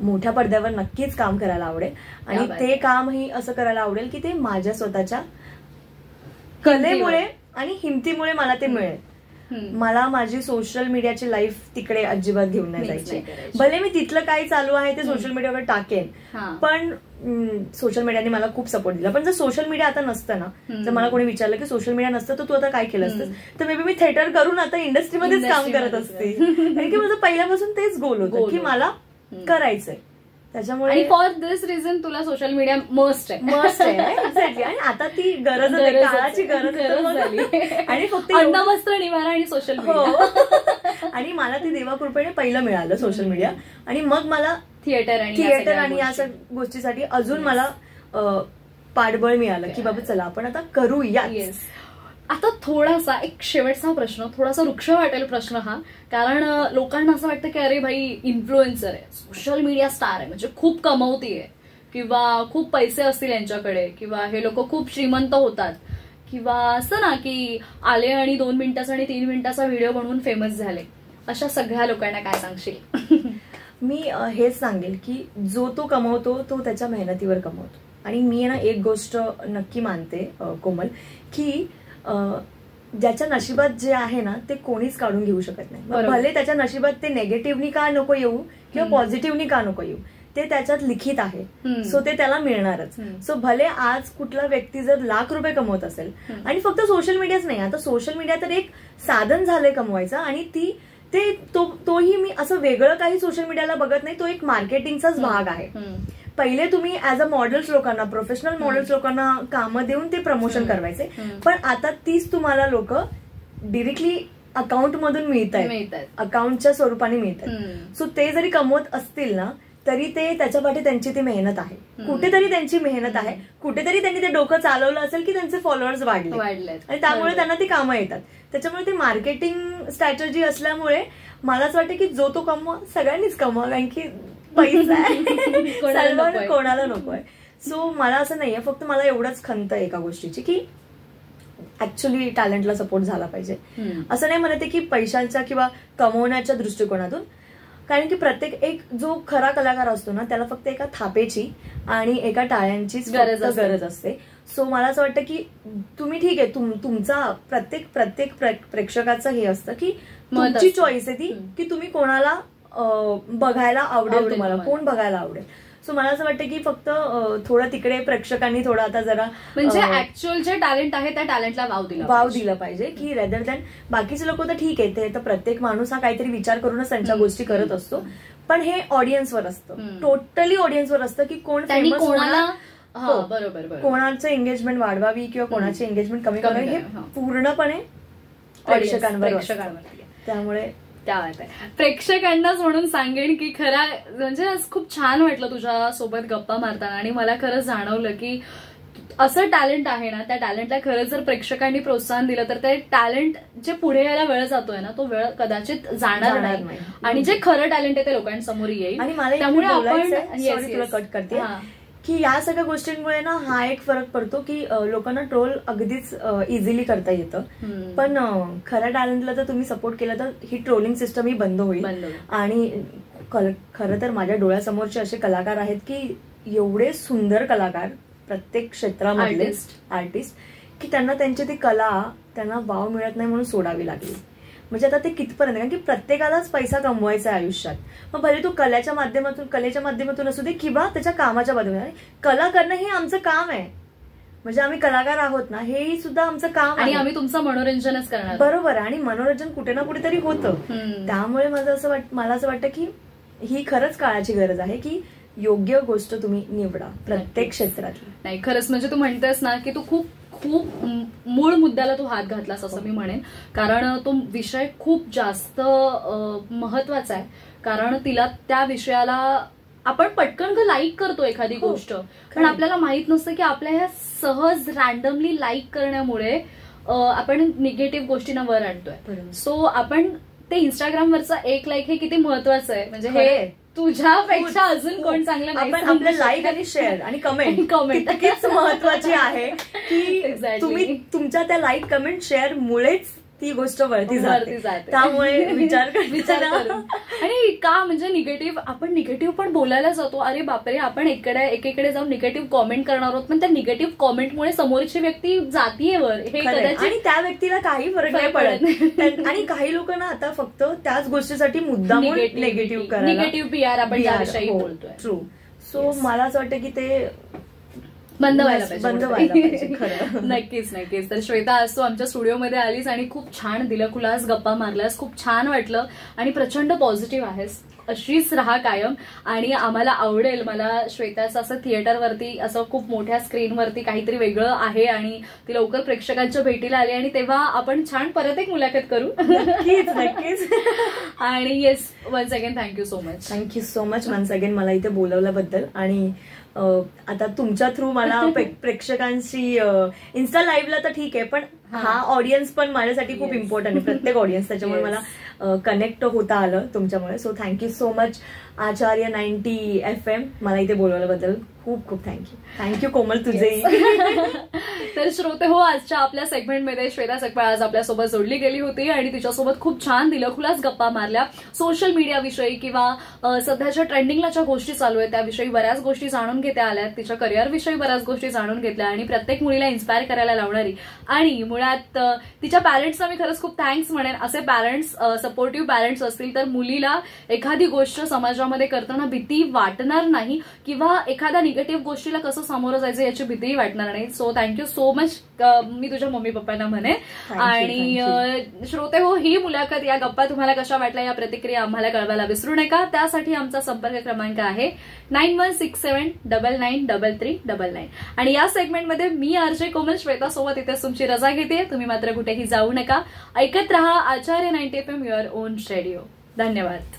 मोठ्या पडद्यावर नक्कीच काम करायला आवडेल. आणि ते कामही असं करायला आवडेल की ते माझ्या स्वतःच्या कलेमुळे आणि हिमतीमुळे मला ते मिळेल. मला माझी सोशल मीडियाची लाईफ तिकडे अजिबात घेऊन नाही जायची. भले मी तिथलं काय चालू आहे ते सोशल मीडियावर टाकेन, पण सोशल मीडियाने मला खूप सपोर्ट दिला. पण जर सोशल मीडिया आता नसतं ना, जर मला कोणी विचारलं की सोशल मीडिया नसतं तर तू आता काय केलं असतं, तर मे बी मी थिएटर करून आता इंडस्ट्रीमध्येच काम करत असते. कारण की माझं पहिल्यापासून तेच गोल होतं की मला करायचंय. त्याच्यामुळे फॉर दिस रिझन तुला सोशल मीडिया मस्ट आहे. एक्झॅक्टली. आणि आता ती गरज आहे, काळाची गरज झाली. आणि फक्त अन्न, वस्त्र, निवारा आणि सोशल मीडिया. आणि मला ते देवाकृपेने पहिलं मिळालं सोशल मीडिया, आणि मग मला थिएटर आणि या सगळ्या गोष्टीसाठी अजून मला पाठबळ मिळालं की बाबा चला आपण आता करूया. आता थोडासा एक शेवटचा प्रश्न, थोडासा वृक्ष वाटेल प्रश्न हा, कारण लोकांना असं वाटतं की अरे भाई इन्फ्लुएन्सर आहे, सोशल मीडिया स्टार आहे, म्हणजे खूप कमवतीये किंवा खूप पैसे असतील यांच्याकडे किंवा हे लोक खूप श्रीमंत होतात किंवा असं ना की आले आणि 2 मिनिटाचा आणि 3 मिनिटाचा व्हिडिओ बनवून फेमस झाले. अशा सगळ्या लोकांना काय सांगशील? मी हेच सांगेल की जो तो कमवतो तो त्याच्या मेहनतीवर कमवतो. आणि मी ना एक गोष्ट नक्की मानते कोमल, की ज्याच्या नशिबात जे आहे ना ते कोणीच काढून घेऊ शकत नाही. भले त्याच्या नशिबात ते नेगेटिव्हनी का नको येऊ किंवा पॉझिटिव्हनी का नको येऊ, ते त्याच्यात लिखित आहे. सो ते त्याला मिळणारच. सो भले आज कुठला व्यक्ती जर लाख रुपये कमवत असेल, आणि फक्त सोशल मीडियाच नाही, आता सोशल मीडिया तर एक साधन झालंय कमवायचं, आणि ते तोही मी असं वेगळं काही सोशल मीडियाला बघत नाही, तो एक मार्केटिंगचाच भाग आहे. पहिले तुम्ही ऍज अ मॉडेल्स लोकांना, प्रोफेशनल मॉडेल्स लोकांना कामं देऊन ते प्रमोशन करवायचे, पण आता तीच तुम्हाला लोक डिरेक्टली अकाउंट मधून मिळत आहेत, अकाउंटच्या स्वरूपाने मिळत आहेत. सो ते जरी कमवत असतील ना तरी ते त्याच्या पाठी त्यांची ती मेहनत आहे, कुठेतरी त्यांची मेहनत आहे, कुठेतरी त्यांनी ते डोकं चालवलं असेल की त्यांचे फॉलोअर्स वाढले आणि त्यामुळे त्यांना ती कामं येतात. त्याच्यामुळे ती मार्केटिंग स्ट्रॅटेजी असल्यामुळे मलाच वाटतं की जो तो कमवा, सगळ्यांनीच कमवा, कारण की पैसा आहे, कोणाला नकोय. सो मला असं नाहीये, फक्त मला एवढंच खंत आहे एका गोष्टीची की ऍक्च्युअली टॅलेंटला सपोर्ट झाला पाहिजे. असं नाही म्हणते की पैशांच्या किंवा कमवण्याच्या दृष्टिकोनातून, कारण की प्रत्येक एक जो खरा कलाकार असतो ना त्याला फक्त एका थापेची आणि एका टाळ्यांचीच गरज असते. सो मला असं वाटतं की तुम्ही ठीक आहे, तुमचा प्रत्येक प्रेक्षकाचं हे असतं की तुमची चॉईस आहे ती की तुम्ही कोणाला बघायला आवडेल, तुम्हाला कोण बघायला आवडेल. सो मला असं वाटतं की फक्त थोडं तिकडे प्रेक्षकांनी थोडं आता जरा म्हणजे ऍक्च्युअल जे टॅलेंट आहे त्या टॅलेंटला वाव दिला पाहिजे की रेदर दॅन बाकीचे लोक तर ठीक आहे, ते तर प्रत्येक माणूस हा काहीतरी विचार करूनच त्यांच्या गोष्टी करत असतो, पण हे ऑडियन्सवर असतं, टोटली ऑडियन्सवर असतं की कोण फेमस होणार, बरोबर, कोणाचं एंगेजमेंट वाढवावी किंवा कोणाची एंगेजमेंट कमी करावी, हे पूर्णपणे प्रेक्षकांवर. त्यामुळे प्रेक्षकांनाच म्हणून सांगेन की खरा म्हणजे आज खूप छान वाटलं तुझ्या सोबत गप्पा मारताना, आणि मला खरंच जाणवलं की असं टॅलेंट आहे ना, त्या टॅलेंटला खरंच जर प्रेक्षकांनी प्रोत्साहन दिलं तर ते टॅलेंट जे पुढे यायला वेळ जातोय ना तो वेळ कदाचित जाणार नाही, आणि जे खरं टॅलेंट आहे ते लोकांसमोर येईल. आणि मला त्यामुळे आपण कट करते की या सगळ्या गोष्टींमुळे ना हा एक फरक पडतो की लोकांना ट्रोल अगदीच इझिली करता येतं, पण खऱ्या टॅलेंटला जर तुम्ही सपोर्ट केला तर ही ट्रोलिंग सिस्टम ही बंद होईल. आणि खरं तर माझ्या डोळ्यासमोरचे असे कलाकार आहेत की एवढे सुंदर कलाकार प्रत्येक क्षेत्रामधले आर्टिस्ट की त्यांना त्यांची ती कला त्यांना वाव मिळत नाही म्हणून सोडावी लागली. म्हणजे आता ते कितपर्यंत, कारण की प्रत्येकालाच पैसा कमवायचा आहे आयुष्यात, मग भले तो कलेच्या माध्यमातून असू दे किंवा त्याच्या कामाच्या माध्यमातून. कला करणं हे आमचं काम आहे, म्हणजे आम्ही कलाकार आहोत ना, हेही सुद्धा आमचं काम आहे, आणि आम्ही तुमचं मनोरंजनच करणार. बरोबर आहे, आणि मनोरंजन कुठे ना कुठेतरी होतं. त्यामुळे मला असं वाटतं की ही खरंच काळाची गरज आहे की योग्य गोष्ट तुम्ही निवडा प्रत्येक क्षेत्रातली. नाही खरंच म्हणजे तू म्हणतेस ना की तू खूप मूळ मुद्द्याला तू हात घातलास असं मी म्हणेन, कारण तो विषय खूप जास्त महत्वाचा आहे. कारण तिला त्या विषयाला आपण पटकन लाईक करतो एखादी गोष्ट, कारण आपल्याला माहित नसतं की आपल्या ह्या सहज रॅन्डमली लाईक करण्यामुळे आपण निगेटिव्ह गोष्टींना वर आणतोय. सो आपण ते इंस्टाग्रामवरचा एक लाईक हे किती महत्वाचं आहे, म्हणजे हे तुझ्यापेक्षा अजून कोण चांगलं नाही. आपण आपलं लाईक आणि शेअर आणि कमेंट तितकीच महत्वाची आहे की तुम्ही तुमच्या त्या लाईक कमेंट शेअर मुळेच ती गोष्ट वरती जाते. त्यामुळे विचार आणि का म्हणजे आपण निगेटिव्ह पण बोलायला जातो, अरे बापरे आपण एकीकडे जाऊन निगेटिव्ह कॉमेंट करणार आहोत, पण त्या निगेटिव्ह कॉमेंटमुळे समोरची व्यक्ती जातीये वर, हे कदाचित आणि त्या व्यक्तीला काही फरक नाही पडत. आणि काही लोक ना आता फक्त त्याच गोष्टीसाठी मुद्दाम निगेटिव्ह PR आपण त्याविषयी बोलतोय. ट्रू. सो मला असं वाटतं की ते बंद व्हायला पाहिजे. नक्कीच. तर श्वेता आज तू आमच्या स्टुडिओमध्ये आलीस आणि खूप छान दिलखुलास गप्पा मारलास, खूप छान वाटलं आणि प्रचंड पॉझिटिव्ह आहेस, अशीच राहा कायम. आणि आम्हाला आवडेल, मला श्वेताचं असं थिएटरवरती असं खूप मोठ्या स्क्रीनवरती काहीतरी वेगळं आहे आणि ती लवकर प्रेक्षकांच्या भेटीला आली आणि तेव्हा आपण छान परत एक मुलाखत करू. नक्कीच. आणि yes, once again thank you so much once again मला इथे बोलवल्याबद्दल. आणि आता तुमच्या थ्रू मला प्रेक्षकांशी इन्स्टा लाईव्हला तर ठीक आहे, पण हा ऑडियन्स पण माझ्यासाठी खूप इम्पॉर्टंट आहे, प्रत्येक ऑडियन्स. त्याच्यामुळे मला कनेक्ट होता आलं तुमच्यामुळे. सो थँक्यू सो मच आचार्य 90 FM मला इथे बोलवल्याबद्दल खूप खूप थँक्यू कोमल तुझेही. तर श्रोते हो, आजच्या आपल्या सेगमेंटमध्ये श्वेता सकपाळ आज आपल्यासोबत जोडली गेली होती आणि तिच्यासोबत खूप छान दिलखुलास गप्पा मारल्या. सोशल मीडियाविषयी किंवा सध्याच्या ट्रेंडिंगला ज्या गोष्टी चालू आहेत त्याविषयी बऱ्याच गोष्टी जाणून घेता आल्यात, तिच्या करिअरविषयी बऱ्याच गोष्टी जाणून घेतल्या आणि प्रत्येक मुलीला इन्स्पायर करायला लावणारी. आणि मुळात तिच्या पॅरेंट्सना मी खरंच खूप थँक्स म्हणेन. असे पॅरेंट्स, सपोर्टिव्ह पॅरेंट्स असतील तर मुलीला एखादी गोष्ट समाजामध्ये आयुष्यामध्ये करताना भीती वाटणार नाही किंवा एखाद्या निगेटिव्ह गोष्टीला कसं सामोरं जायचं याची भीतीही वाटणार नाही. So thank you so much. मी तुझ्या मम्मी पप्पांना म्हणे. आणि श्रोते हो, ही मुलाखत, या गप्पा तुम्हाला कशा वाटल्या, या प्रतिक्रिया आम्हाला कळवायला विसरू नका. त्यासाठी आमचा संपर्क क्रमांक आहे 9167993399. आणि या सेगमेंटमध्ये मी आरजे कोमल श्वेता सोबत इथे तुमची रजा घेते. तुम्ही मात्र कुठेही जाऊ नका. ऐकत रहा आचार्य 90 FM, युअर ओन रेडिओ. धन्यवाद.